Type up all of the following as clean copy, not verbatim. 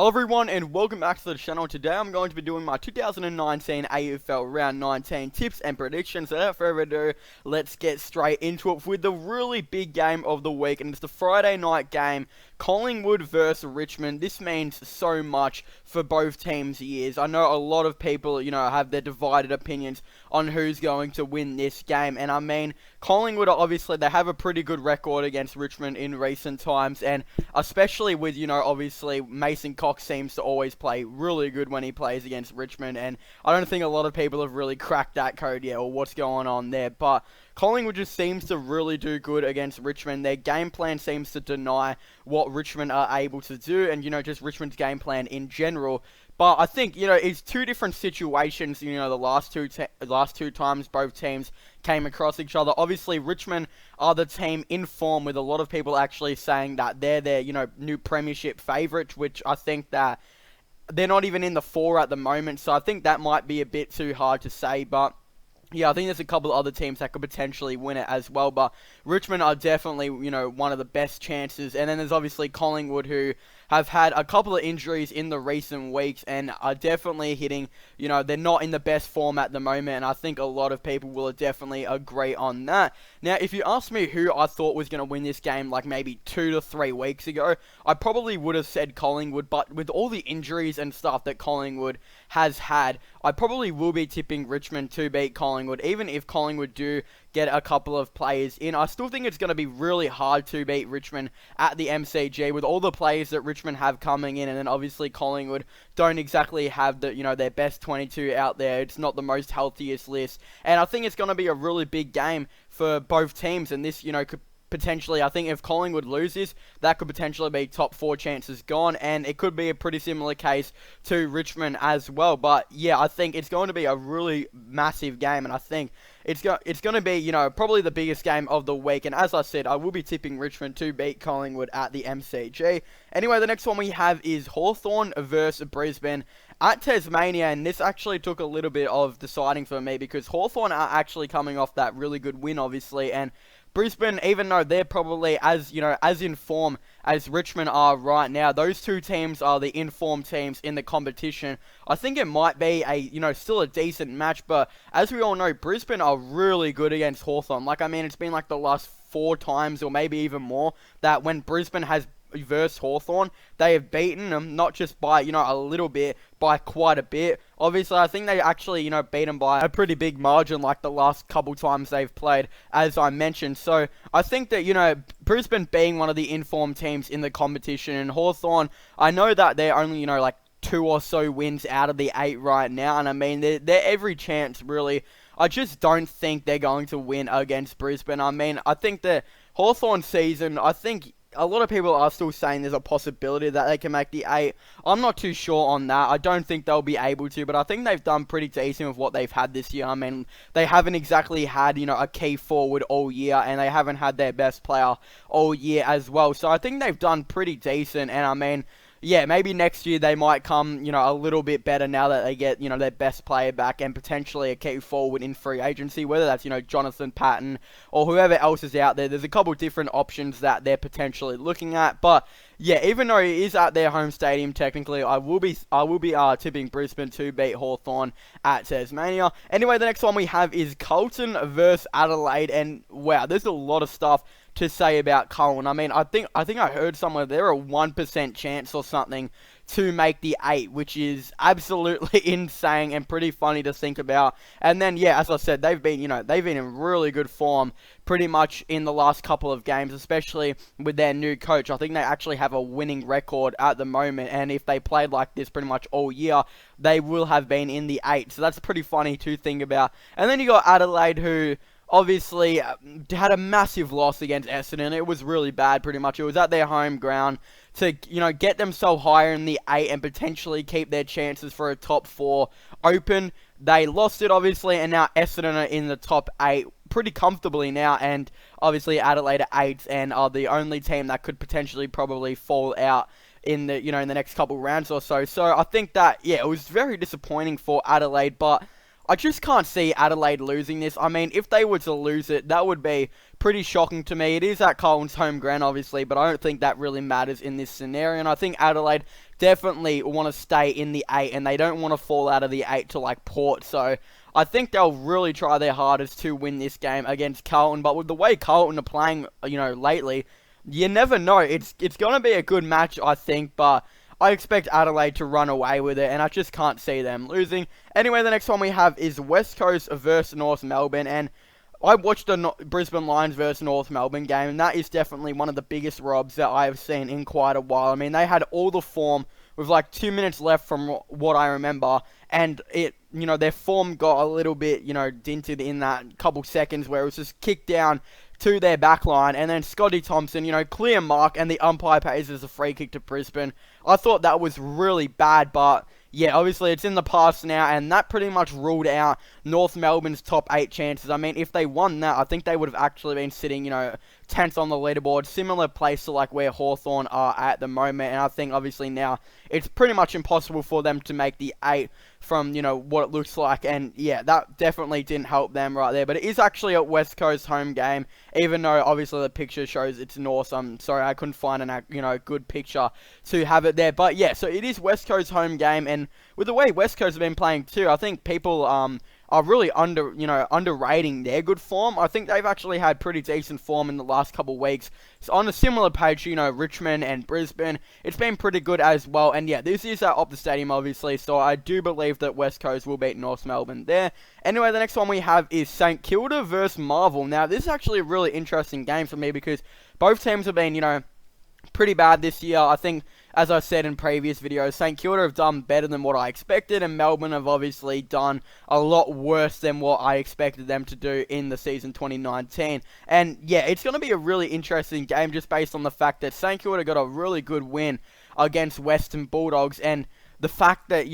Hello everyone and welcome back to the channel. Today I'm going to be doing my 2019 AFL Round 19 tips and predictions. So without further ado, let's get straight into it with the really big game of the week, and it's the Friday night game, Collingwood versus Richmond. This means so much for both teams' years. I know a lot of people, have their divided opinions on who's going to win this game, and I mean, Collingwood, obviously, they have a pretty good record against Richmond in recent times, and especially with, obviously, Mason Cox seems to always play really good when he plays against Richmond, and I don't think a lot of people have really cracked that code yet, or what's going on there, but Collingwood just seems to really do good against Richmond. Their game plan seems to deny what Richmond are able to do, and, just Richmond's game plan in general. But I think, it's two different situations, the last two times both teams came across each other. Obviously, Richmond are the team in form, with a lot of people actually saying that they're their, new premiership favourites, which I think that they're not even in the four at the moment. So I think that might be a bit too hard to say, but yeah, I think there's a couple of other teams that could potentially win it as well, but Richmond are definitely, one of the best chances. And then there's obviously Collingwood, who have had a couple of injuries in the recent weeks and are definitely hitting, they're not in the best form at the moment, and I think a lot of people will definitely agree on that. Now, if you ask me who I thought was going to win this game, like maybe 2 to 3 weeks ago, I probably would have said Collingwood, but with all the injuries and stuff that Collingwood has had, I probably will be tipping Richmond to beat Collingwood. Even if Collingwood do get a couple of players in, I still think it's going to be really hard to beat Richmond at the MCG with all the players that Richmond have coming in, and then obviously Collingwood don't exactly have the, their best 22 out there. It's not the most healthiest list, and I think it's going to be a really big game for both teams, and this, could potentially, I think if Collingwood loses, that could potentially be top 4 chances gone, and it could be a pretty similar case to Richmond as well. But yeah, I think it's going to be a really massive game, and I think it's going to be, probably the biggest game of the week. And as I said, I will be tipping Richmond to beat Collingwood at the MCG. Anyway, the next one we have is Hawthorn versus Brisbane at Tasmania, and this actually took a little bit of deciding for me, because Hawthorn are actually coming off that really good win, obviously, and Brisbane, even though they're probably as in form as Richmond are right now, those two teams are the informed teams in the competition. I think it might be a, still a decent match, but as we all know, Brisbane are really good against Hawthorn. Like, I mean, it's been like the last 4 times, or maybe even more, that when Brisbane has versus Hawthorn, they have beaten them, not just by, a little bit, by quite a bit. Obviously, I think they actually, beat them by a pretty big margin, like the last couple times they've played, as I mentioned. So, I think that, Brisbane being one of the informed teams in the competition, and Hawthorn, I know that they're only, like 2 or so wins out of the 8 right now, and I mean, they're every chance, really. I just don't think they're going to win against Brisbane. I mean, I think the Hawthorn season, I think a lot of people are still saying there's a possibility that they can make the 8. I'm not too sure on that. I don't think they'll be able to, but I think they've done pretty decent with what they've had this year. I mean, they haven't exactly had, a key forward all year, and they haven't had their best player all year as well. So I think they've done pretty decent, and I mean, yeah, maybe next year they might come, a little bit better now that they get, their best player back and potentially a key forward in free agency, whether that's, Jonathan Patton or whoever else is out there. There's a couple different options that they're potentially looking at, but yeah, even though it is at their home stadium, technically, I will be tipping Brisbane to beat Hawthorn at Tasmania. Anyway, the next one we have is Carlton versus Adelaide, and wow, there's a lot of stuff to say about Carlton. I mean, I think I heard somewhere they're a 1% chance or something to make the 8, which is absolutely insane and pretty funny to think about. And then, yeah, as I said, they've been in really good form pretty much in the last couple of games, especially with their new coach. I think they actually have a winning record at the moment, and if they played like this pretty much all year, they will have been in the 8. So that's pretty funny to think about. And then you got Adelaide, who obviously had a massive loss against Essendon. It was really bad, pretty much. It was at their home ground to, get them so higher in the 8 and potentially keep their chances for a top 4 open. They lost it, obviously, and now Essendon are in the top 8 pretty comfortably now, and obviously Adelaide are 8 and are the only team that could potentially probably fall out in the, in the next couple rounds or so. So I think that, yeah, it was very disappointing for Adelaide, but I just can't see Adelaide losing this. I mean, if they were to lose it, that would be pretty shocking to me. It is at Carlton's home ground, obviously, but I don't think that really matters in this scenario. And I think Adelaide definitely want to stay in the 8, and they don't want to fall out of the 8 to like Port. So I think they'll really try their hardest to win this game against Carlton. But with the way Carlton are playing, lately, you never know. It's going to be a good match, I think, but I expect Adelaide to run away with it, and I just can't see them losing. Anyway, the next one we have is West Coast versus North Melbourne, and I watched the Brisbane Lions versus North Melbourne game, and that is definitely one of the biggest robs that I have seen in quite a while. I mean, they had all the form with like 2 minutes left from what I remember, and their form got a little bit, dinted in that couple seconds where it was just kicked down to their back line, and then Scotty Thompson, clear mark, and the umpire pays as a free kick to Brisbane. I thought that was really bad, but yeah, obviously it's in the past now, and that pretty much ruled out North Melbourne's top 8 chances. I mean, if they won that, I think they would have actually been sitting, 10th on the leaderboard, similar place to like where Hawthorn are at the moment, and I think obviously now it's pretty much impossible for them to make the 8 from, what it looks like, and yeah, that definitely didn't help them right there, but it is actually a West Coast home game, even though obviously the picture shows it's North. I'm sorry, I couldn't find a good picture to have it there, but yeah, so it is West Coast home game, and with the way West Coast have been playing too, I think people, are really underrating their good form. I think they've actually had pretty decent form in the last couple of weeks. So on a similar page, Richmond and Brisbane, it's been pretty good as well. And yeah, this is at Optus Stadium, obviously, so I do believe that West Coast will beat North Melbourne there. Anyway, the next one we have is St Kilda versus Marvel. Now, this is actually a really interesting game for me because both teams have been, pretty bad this year. I think, as I said in previous videos, St Kilda have done better than what I expected, and Melbourne have obviously done a lot worse than what I expected them to do in the season 2019. And yeah, it's going to be a really interesting game just based on the fact that St Kilda got a really good win against Western Bulldogs, and the fact that,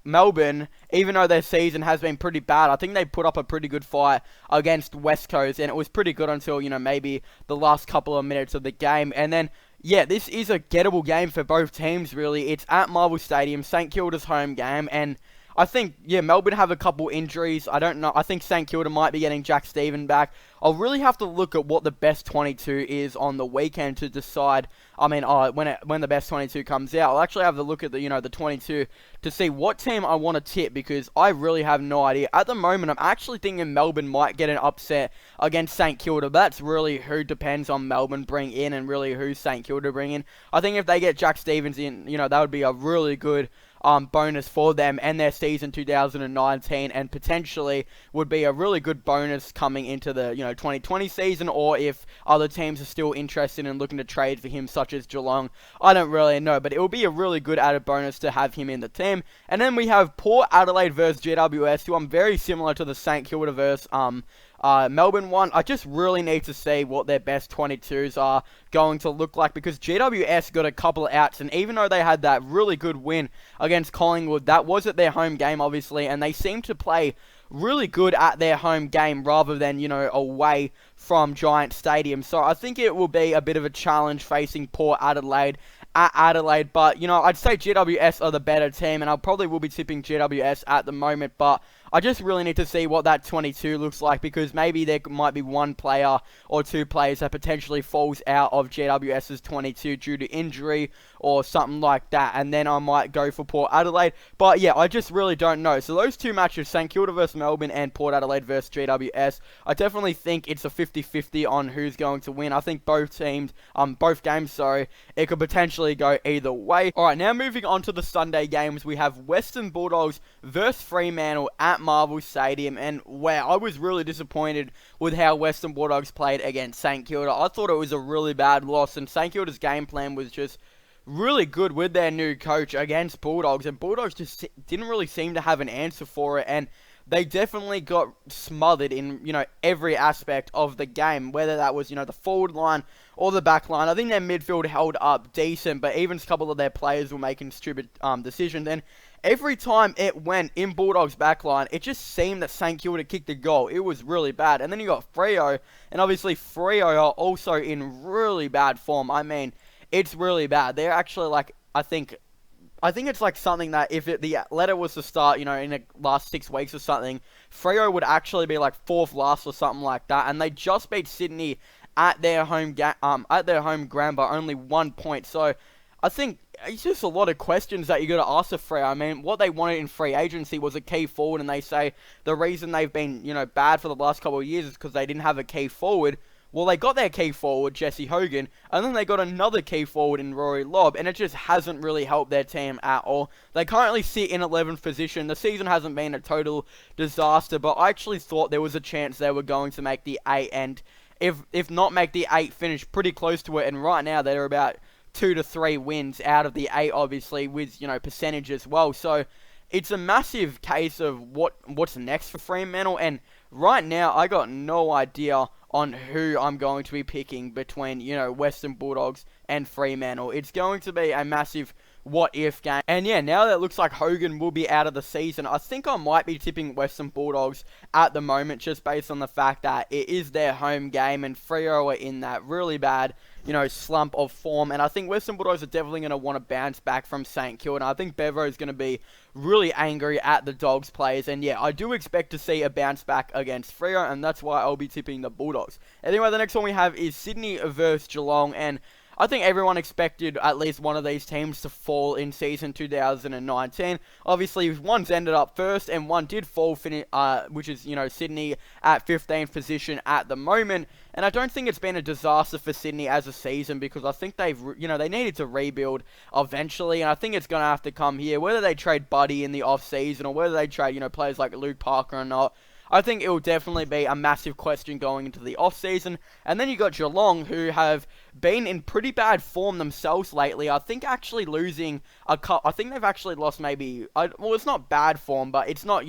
Melbourne, even though their season has been pretty bad, I think they put up a pretty good fight against West Coast, and it was pretty good until, maybe the last couple of minutes of the game. And then, yeah, this is a gettable game for both teams, really. It's at Marvel Stadium, St Kilda's home game, and I think, yeah, Melbourne have a couple injuries. I don't know. I think St Kilda might be getting Jack Stephen back. I'll really have to look at what the best 22 is on the weekend to decide. I mean, when the best 22 comes out, I'll actually have to look at the 22 to see what team I want to tip, because I really have no idea. At the moment, I'm actually thinking Melbourne might get an upset against St Kilda. But that's really who depends on Melbourne bring in and really who St Kilda bring in. I think if they get Jack Stevens in, that would be a really good bonus for them and their season 2019, and potentially would be a really good bonus coming into the 2020 season, or if other teams are still interested in looking to trade for him, such as Geelong. I don't really know, but it will be a really good added bonus to have him in the team. And then we have Port Adelaide versus GWS, who I'm very similar to the St Kilda versus Melbourne one. I just really need to see what their best 22s are going to look like, because GWS got a couple of outs, and even though they had that really good win against Collingwood, that was at their home game, obviously, and they seem to play really good at their home game rather than, away from Giant Stadium. So I think it will be a bit of a challenge facing Port Adelaide at Adelaide, but, I'd say GWS are the better team, and I probably will be tipping GWS at the moment, but I just really need to see what that 22 looks like, because maybe there might be one player or two players that potentially falls out of GWS's 22 due to injury or something like that, and then I might go for Port Adelaide. But yeah, I just really don't know. So those two matches, St Kilda versus Melbourne and Port Adelaide versus GWS, I definitely think it's a 50-50 on who's going to win. I think both games, it could potentially go either way. Alright, now moving on to the Sunday games, we have Western Bulldogs versus Fremantle at Marvel Stadium, and wow, I was really disappointed with how Western Bulldogs played against St Kilda. I thought it was a really bad loss, and St Kilda's game plan was just really good with their new coach against Bulldogs, and Bulldogs just didn't really seem to have an answer for it, and they definitely got smothered in, every aspect of the game, whether that was, the forward line or the back line. I think their midfield held up decent, but even a couple of their players were making stupid decisions, and every time it went in Bulldogs' backline, it just seemed that St Kilda kicked a goal. It was really bad. And then you got Freo, and obviously Freo are also in really bad form. I mean, it's really bad. They're actually, I think, I think it's like something that if the letter was to start, in the last 6 weeks or something, Freo would actually be like fourth last or something like that, and they just beat Sydney at their home ground by only 1 point. So I think it's just a lot of questions that you got to ask of Freo. I mean, what they wanted in free agency was a key forward, and they say the reason they've been bad for the last couple of years is because they didn't have a key forward. Well, they got their key forward, Jesse Hogan, and then they got another key forward in Rory Lobb, and it just hasn't really helped their team at all. They currently sit in 11th position. The season hasn't been a total disaster, but I actually thought there was a chance they were going to make the 8, and if not make the 8, finish pretty close to it, and right now they're about 2 to 3 wins out of the 8, obviously, with, percentage as well. So it's a massive case of what's next for Fremantle, and right now I got no idea on who I'm going to be picking between, Western Bulldogs and Fremantle. It's going to be a massive what-if game. And yeah, now that it looks like Hogan will be out of the season, I think I might be tipping Western Bulldogs at the moment, just based on the fact that it is their home game, and Freo are in that really bad, slump of form. And I think Western Bulldogs are definitely going to want to bounce back from St Kilda. I think Bevo is going to be really angry at the Dogs players. And yeah, I do expect to see a bounce back against Freo, and that's why I'll be tipping the Bulldogs. Anyway, the next one we have is Sydney versus Geelong, and I think everyone expected at least one of these teams to fall in season 2019. Obviously, one's ended up first, and one did fall, which is, Sydney at 15th position at the moment. And I don't think it's been a disaster for Sydney as a season, because I think they needed to rebuild eventually, and I think it's going to have to come here, whether they trade Buddy in the off-season or whether they trade, players like Luke Parker or not. I think it will definitely be a massive question going into the off-season. And then you got Geelong, who have been in pretty bad form themselves lately. I think actually losing I think they've actually lost well, it's not bad form, but it's not,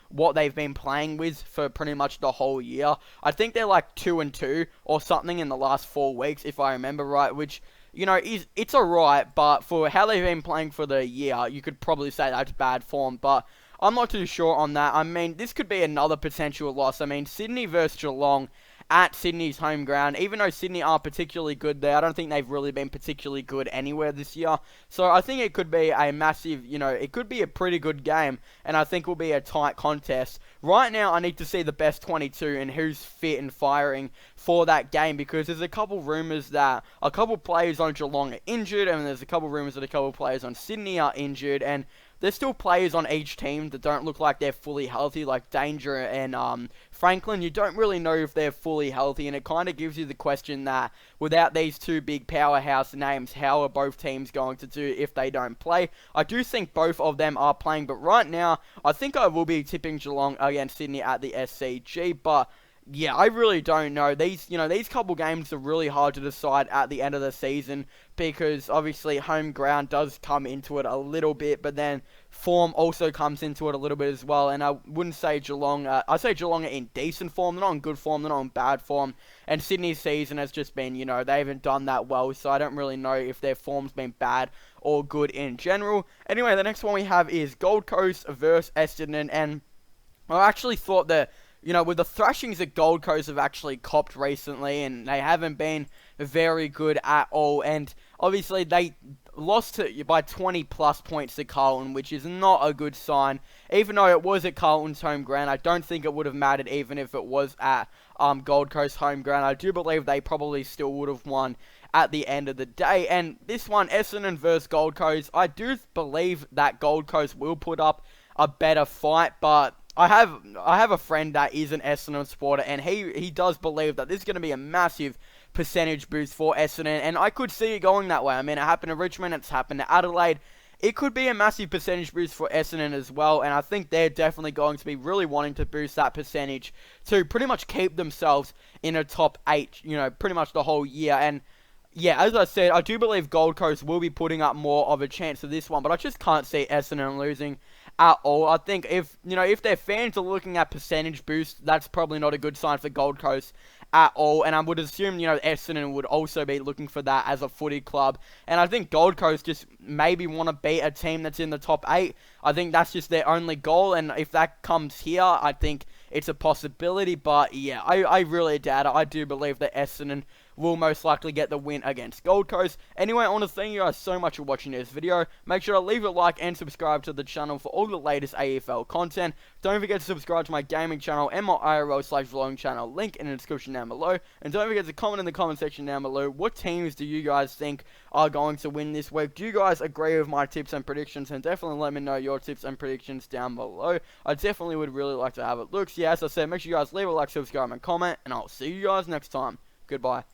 what they've been playing with for pretty much the whole year. I think they're like 2-2 or something in the last 4 weeks, if I remember right, which, it's alright, but for how they've been playing for the year, you could probably say that's bad form, but I'm not too sure on that. I mean, this could be another potential loss. I mean, Sydney versus Geelong at Sydney's home ground. Even though Sydney aren't particularly good there, I don't think they've really been particularly good anywhere this year. So I think it could be a massive, it could be a pretty good game, and I think it will be a tight contest. Right now, I need to see the best 22 and who's fit and firing for that game, because there's a couple rumours that a couple players on Geelong are injured, and there's a couple rumours that a couple players on Sydney are injured, and there's still players on each team that don't look like they're fully healthy, like Danger and Franklin. You don't really know if they're fully healthy, and it kind of gives you the question that without these two big powerhouse names, how are both teams going to do if they don't play? I do think both of them are playing, but right now, I think I will be tipping Geelong against Sydney at the SCG, but yeah, I really don't know. These couple games are really hard to decide at the end of the season, because obviously home ground does come into it a little bit, but then form also comes into it a little bit as well. And I wouldn't say Geelong, I say Geelong are in decent form. They're not in good form, they're not in bad form. And Sydney's season has just been, they haven't done that well, so I don't really know if their form's been bad or good in general. Anyway, the next one we have is Gold Coast versus Essendon, and I actually thought that with the thrashings that Gold Coast have actually copped recently, and they haven't been very good at all, and obviously they lost by 20 plus points to Carlton, which is not a good sign. Even though it was at Carlton's home ground, I don't think it would have mattered even if it was at Gold Coast home ground. I do believe they probably still would have won at the end of the day. And this one, Essendon versus Gold Coast, I do believe that Gold Coast will put up a better fight, but I have a friend that is an Essendon supporter, and he does believe that this is going to be a massive percentage boost for Essendon, and I could see it going that way. I mean, it happened to Richmond, it's happened to Adelaide. It could be a massive percentage boost for Essendon as well, and I think they're definitely going to be really wanting to boost that percentage to pretty much keep themselves in a top 8, pretty much the whole year. And yeah, as I said, I do believe Gold Coast will be putting up more of a chance of this one, but I just can't see Essendon losing at all. I think if their fans are looking at percentage boost, that's probably not a good sign for Gold Coast at all, and I would assume, Essendon would also be looking for that as a footy club, and I think Gold Coast just maybe want to beat a team that's in the top 8. I think that's just their only goal, and if that comes here, I think it's a possibility, but yeah, I really doubt it. I do believe that Essendon will most likely get the win against Gold Coast. Anyway, I want to thank you guys so much for watching this video. Make sure to leave a like and subscribe to the channel for all the latest AFL content. Don't forget to subscribe to my gaming channel and my IRL/vlogging channel, link in the description down below. And don't forget to comment in the comment section down below, what teams do you guys think are going to win this week? Do you guys agree with my tips and predictions? And definitely let me know your tips and predictions down below. I definitely would really like to have a look. So yeah, as I said, make sure you guys leave a like, subscribe, and comment, and I'll see you guys next time. Goodbye.